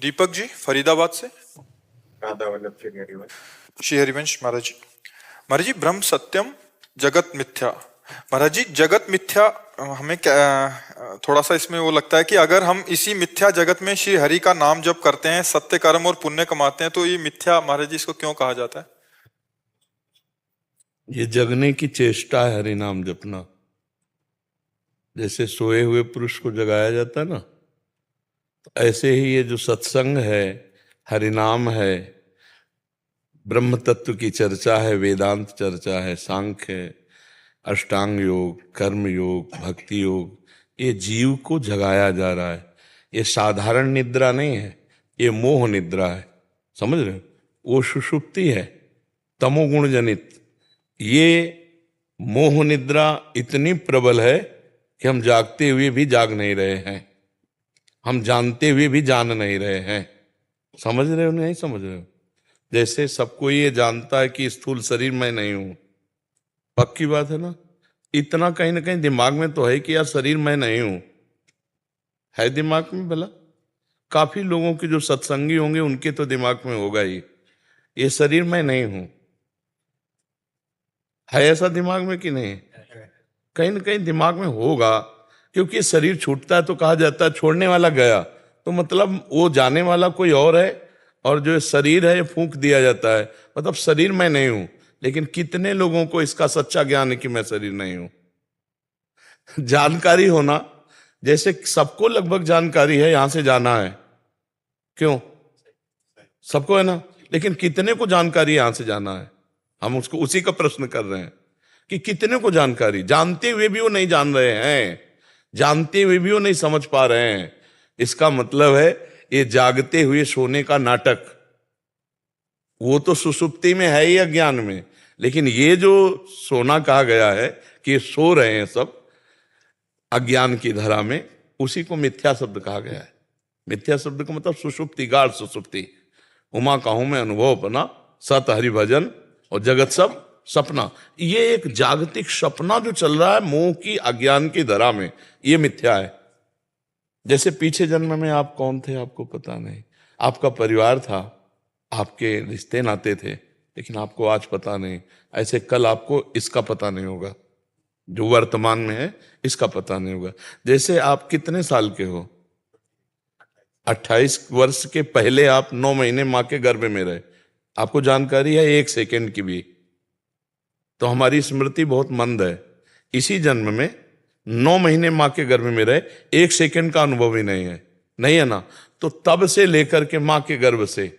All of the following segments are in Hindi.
दीपक जी फरीदाबाद से। राधा वल्लभ श्री हरिवंश। श्री हरिवंश महाराज जी। महाराज जी, ब्रह्म सत्यम जगत मिथ्या। महाराज जी, जगत मिथ्या हमें क्या थोड़ा सा इसमें वो लगता है कि अगर हम इसी मिथ्या जगत में श्री हरि का नाम जप करते हैं, सत्य कर्म और पुण्य कमाते हैं, तो ये मिथ्या, महाराज जी, इसको क्यों कहा जाता है? ये जगने की चेष्टा है, हरि नाम जपना। जैसे सोए हुए पुरुष को जगाया जाता है ना, तो ऐसे ही ये जो सत्संग है, हरिनाम है, ब्रह्म तत्व की चर्चा है, वेदांत चर्चा है, सांख्य है, अष्टांग योग, कर्म योग, भक्ति योग, ये जीव को जगाया जा रहा है। ये साधारण निद्रा नहीं है, ये मोह निद्रा है। समझ रहे हो? वो सुषुप्ति है, तमोगुण जनित। ये मोह निद्रा इतनी प्रबल है कि हम जागते हुए भी जाग नहीं रहे हैं, हम जानते हुए भी जान नहीं रहे हैं। समझ रहे हो नहीं समझ रहे हो? जैसे सबको ये जानता है कि स्थूल शरीर मैं नहीं हूं, पक्की बात है ना। इतना कहीं ना कहीं दिमाग में तो है कि यार शरीर मैं नहीं हूं, है दिमाग में भला। काफी लोगों के जो सत्संगी होंगे उनके तो दिमाग में होगा ही, ये शरीर मैं नहीं हूं। है ऐसा दिमाग में कि नहीं? कहीं ना कहीं दिमाग में होगा, क्योंकि शरीर छूटता है तो कहा जाता है छोड़ने वाला गया, तो मतलब वो जाने वाला कोई और है, और जो शरीर है ये फूंक दिया जाता है, मतलब शरीर मैं नहीं हूं। लेकिन कितने लोगों को इसका सच्चा ज्ञान है कि मैं शरीर नहीं हूं? जानकारी होना, जैसे सबको लगभग जानकारी है यहां से जाना है, क्यों? सबको है ना, लेकिन कितने को जानकारी यहां से जाना है? हम उसको उसी का प्रश्न कर रहे हैं कि कितने को जानकारी, जानते हुए भी वो नहीं जान रहे हैं, जानते हुए भी वो नहीं समझ पा रहे हैं। इसका मतलब है ये जागते हुए सोने का नाटक, वो तो सुसुप्ति में है ही, अज्ञान में। लेकिन ये जो सोना कहा गया है कि सो रहे हैं सब अज्ञान की धरा में, उसी को मिथ्या शब्द कहा गया है। मिथ्या शब्द का मतलब सुषुप्ति, गाढ़ सुषुप्ति। उमा कहूं मैं अनुभव अपना, सत हरि भजन और जगत सब सपना। ये एक जागतिक सपना जो चल रहा है मोह की, अज्ञान की धरा में, ये मिथ्या है। जैसे पीछे जन्म में आप कौन थे आपको पता नहीं, आपका परिवार था, आपके रिश्ते नाते थे, लेकिन आपको आज पता नहीं। ऐसे कल आपको इसका पता नहीं होगा, जो वर्तमान में है इसका पता नहीं होगा। जैसे आप कितने साल के हो? 28 वर्ष के पहले आप 9 महीने मां के गर्भ में रहे, आपको जानकारी है 1 सेकेंड की भी? तो हमारी स्मृति बहुत मंद है। इसी जन्म में 9 महीने मां के गर्भ में रहे, 1 सेकेंड का अनुभव ही नहीं है, नहीं है ना। तो तब से लेकर के मां के गर्भ से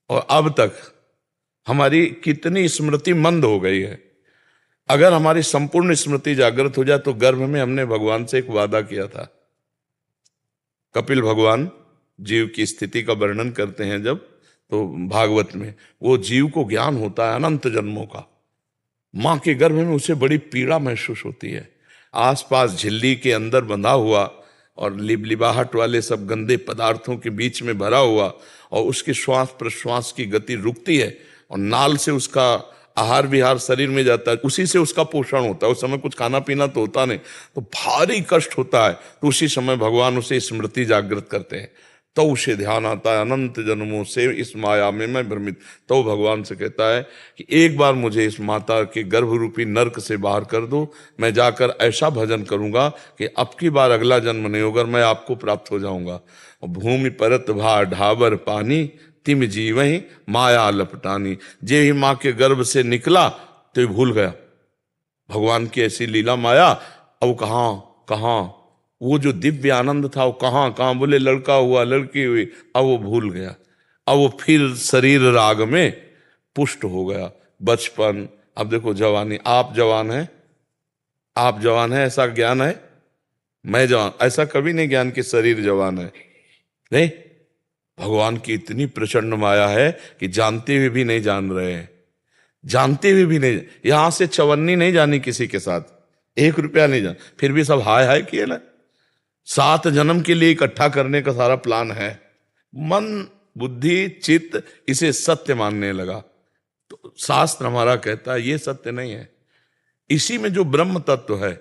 और अब तक हमारी कितनी स्मृति मंद हो गई है। अगर हमारी संपूर्ण स्मृति जागृत हो जाए तो गर्भ में हमने भगवान से एक वादा किया था। कपिल भगवान जीव की स्थिति का वर्णन करते हैं जब, तो भागवत में वो जीव को ज्ञान होता है अनंत जन्मों का। मां के गर्भ में उसे बड़ी पीड़ा महसूस होती है, आसपास झिल्ली के अंदर बंधा हुआ और लिबलिबाहट वाले सब गंदे पदार्थों के बीच में भरा हुआ, और उसके श्वास प्रश्वास की गति रुकती है, और नाल से उसका आहार विहार शरीर में जाता है, उसी से उसका पोषण होता है। उस समय कुछ खाना पीना तो होता नहीं, तो भारी कष्ट होता है। तो उसी समय भगवान उसे स्मृति जागृत करते हैं, तो उसे ध्यान आता है अनंत जन्मों से इस माया में मैं भ्रमित। तो भगवान से कहता है कि एक बार मुझे इस माता के गर्भ रूपी नरक से बाहर कर दो, मैं जाकर ऐसा भजन करूंगा कि अब की बार अगला जन्म नहीं होगा, मैं आपको प्राप्त हो जाऊंगा। भूमि परत भा ढाबर पानी, तिम जीवहि माया लपटानी। जे ही माँ के गर्भ से निकला तो ये भूल गया भगवान की ऐसी लीला माया। अब कहाँ वो जो दिव्य आनंद था वो कहाँ बोले लड़का हुआ लड़की हुई, अब वो भूल गया। अब वो फिर शरीर राग में पुष्ट हो गया, बचपन। अब देखो जवानी, आप जवान हैं, आप जवान हैं ऐसा ज्ञान है, मैं जवान ऐसा कभी नहीं ज्ञान कि शरीर जवान है, नहीं। भगवान की इतनी प्रचंड माया है कि जानते हुए भी नहीं जान रहे हैं, जानते हुए भी नहीं। यहां से चवन्नी नहीं जानी किसी के साथ, 1 रुपया नहीं जान, फिर भी सब हाय हाय किए ना। 7 जन्म के लिए इकट्ठा करने का सारा प्लान है। मन बुद्धि चित्त इसे सत्य मानने लगा, तो शास्त्र हमारा कहता है ये सत्य नहीं है, इसी में जो ब्रह्म तत्व है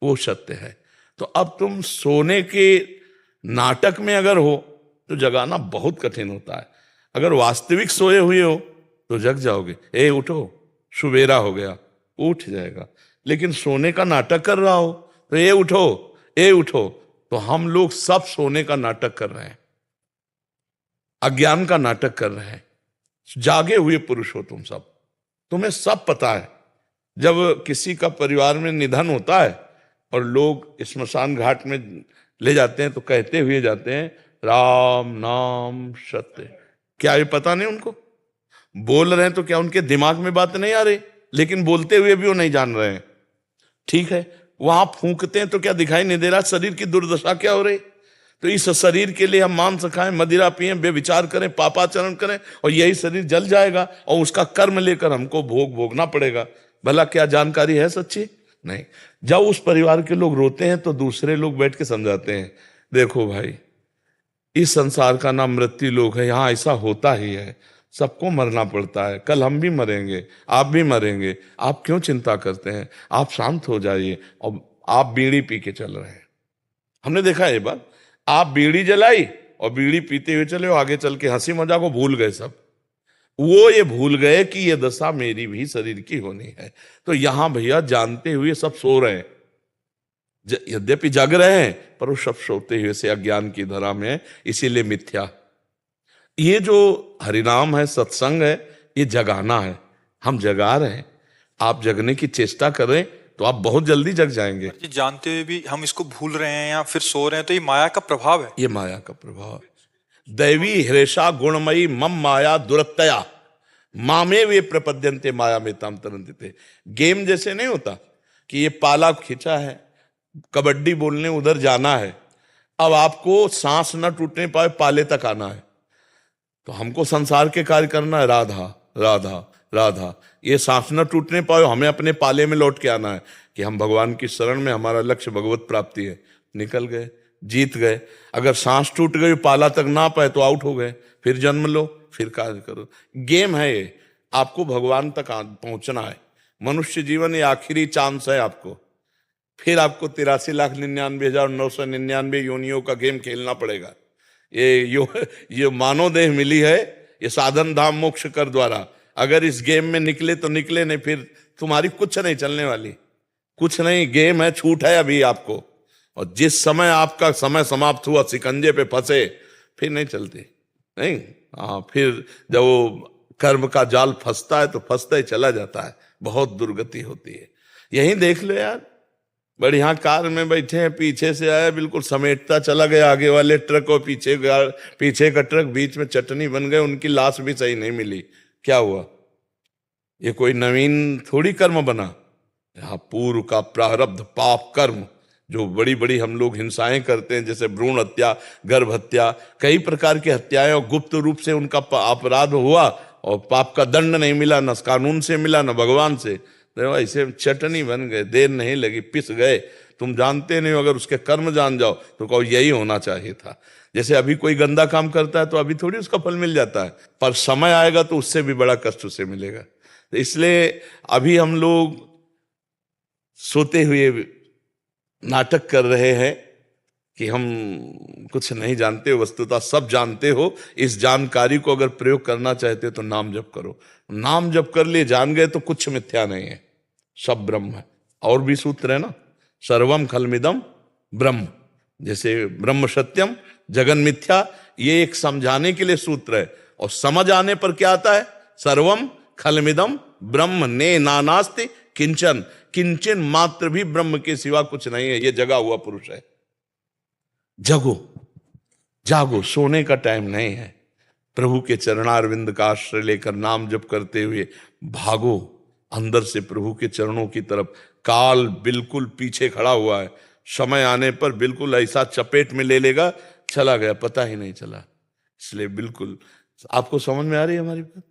वो सत्य है। तो अब तुम सोने के नाटक में अगर हो तो जगाना बहुत कठिन होता है। अगर वास्तविक सोए हुए हो तो जग जाओगे, ए उठो सुबेरा हो गया, उठ जाएगा। लेकिन सोने का नाटक कर रहा हो तो ए उठो, ए उठो। तो हम लोग सब सोने का नाटक कर रहे हैं, अज्ञान का नाटक कर रहे हैं। जागे हुए पुरुष हो तुम सब, तुम्हें सब पता है। जब किसी का परिवार में निधन होता है और लोग स्मशान घाट में ले जाते हैं तो कहते हुए जाते हैं राम नाम सत्य। क्या ये पता नहीं उनको? बोल रहे हैं तो क्या उनके दिमाग में बात नहीं आ रही? लेकिन बोलते हुए भी वो नहीं जान रहे हैं। ठीक है, वहां फूंकते हैं तो क्या दिखाई नहीं दे रहा शरीर की दुर्दशा क्या हो रही? तो इस शरीर के लिए हम मांस खाएं, मदिरा पिएं, बेविचार करें, पापाचरण करें और यही शरीर जल जाएगा और उसका कर्म लेकर हमको भोगना पड़ेगा। भला क्या जानकारी है सच्ची? नहीं। जब उस परिवार के लोग रोते हैं तो दूसरे लोग बैठ के समझाते हैं, देखो भाई इस संसार का नाम मृत्यु लोक है, यहाँ ऐसा होता ही है, सबको मरना पड़ता है, कल हम भी मरेंगे, आप भी मरेंगे, आप क्यों चिंता करते हैं? आप शांत हो जाइए। और आप बीड़ी पी के चल रहे हैं, हमने देखा ये बात। आप बीड़ी जलाई और बीड़ी पीते हुए चले, आगे चल के हंसी मजाक को भूल गए सब। वो ये भूल गए कि ये दशा मेरी भी शरीर की होनी है। तो यहां भैया जानते हुए सब सो रहे हैं, यद्यपि जग रहे हैं पर वो सब सोते हुए से अज्ञान की धरा में है, इसीलिए मिथ्या। ये जो हरिनाम है, सत्संग है, ये जगाना है। हम जगा रहे हैं, आप जगने की चेष्टा करें तो आप बहुत जल्दी जग जाएंगे। ये जानते हुए भी हम इसको भूल रहे हैं या फिर सो रहे हैं, तो ये माया का प्रभाव है। ये माया का प्रभाव है। दैवी हृषा गुणमयी मम माया दुरत्तया मामे वे प्रपद्यन्ते माया में ताम तरन्ते। गेम जैसे नहीं होता कि ये पाला खींचा है, कबड्डी बोलने उधर जाना है, अब आपको सांस न टूटने पाए पाले तक आना है। तो हमको संसार के कार्य करना है, राधा राधा राधा, ये सांस न टूटने पाए, हमें अपने पाले में लौट के आना है कि हम भगवान की शरण में, हमारा लक्ष्य भगवत प्राप्ति है। निकल गए, जीत गए। अगर सांस टूट गई, पाला तक ना पाए तो आउट हो गए, फिर जन्म लो, फिर कार्य करो। गेम है ये, आपको भगवान तक पहुंचना है। मनुष्य जीवन ये आखिरी चांस है आपको, फिर आपको 83,99,999 योनियों का गेम खेलना पड़ेगा। ये मानव देह मिली है, ये साधन धाम मोक्ष कर द्वारा। अगर इस गेम में निकले तो निकले, नहीं फिर तुम्हारी कुछ नहीं चलने वाली, कुछ नहीं। गेम है, छूट है अभी आपको। और जिस समय आपका समय समाप्त हुआ, शिकंजे पे फंसे, फिर नहीं चलती। नहीं, हाँ, फिर जब वो कर्म का जाल फंसता है तो फंसता ही चला जाता है, बहुत दुर्गति होती है। यही देख लो यार, बढ़िया कार में बैठे हैं, पीछे से आया, बिल्कुल समेटता चला गया आगे वाले ट्रक, और पीछे का ट्रक बीच में चटनी बन गए, उनकी लाश भी सही नहीं मिली। क्या हुआ? ये कोई नवीन थोड़ी कर्म बना, यहाँ पूर्व का प्रारब्ध पाप कर्म, जो बड़ी बड़ी हम लोग हिंसाएं करते हैं, जैसे भ्रूण हत्या, गर्भ हत्या, कई प्रकार की हत्याएं, और गुप्त रूप से उनका अपराध हुआ और पाप का दंड नहीं मिला, न कानून से मिला न भगवान से, तो ऐसे चटनी बन गए, देर नहीं लगी, पिस गए। तुम जानते नहीं हो, अगर उसके कर्म जान जाओ तो कहो यही होना चाहिए था। जैसे अभी कोई गंदा काम करता है तो अभी थोड़ी उसका फल मिल जाता है, पर समय आएगा तो उससे भी बड़ा कष्ट उसे मिलेगा। तो इसलिए अभी हम लोग सोते हुए नाटक कर रहे हैं कि हम कुछ नहीं जानते, वस्तुतः सब जानते हो। इस जानकारी को अगर प्रयोग करना चाहते हो तो नाम जप करो। नाम जप कर लिए, जान गए तो कुछ मिथ्या नहीं है, सब ब्रह्म है। और भी सूत्र है ना, सर्वम खलमिदम ब्रह्म, जैसे ब्रह्म सत्यम जगन मिथ्या, ये एक समझाने के लिए सूत्र है। और समझ आने पर क्या आता है? सर्वम खलमिदम ब्रह्म ने नानास्ति किंचन, किंचन मात्र भी ब्रह्म के सिवा कुछ नहीं है। ये जगा हुआ पुरुष है। जगो, जागो, सोने का टाइम नहीं है। प्रभु के चरणारविंद का आश्रय लेकर नाम जप करते हुए भागो अंदर से प्रभु के चरणों की तरफ। काल बिल्कुल पीछे खड़ा हुआ है, समय आने पर बिल्कुल ऐसा चपेट में ले लेगा, चला गया, पता ही नहीं चला। इसलिए बिल्कुल, आपको समझ में आ रही है हमारी बात?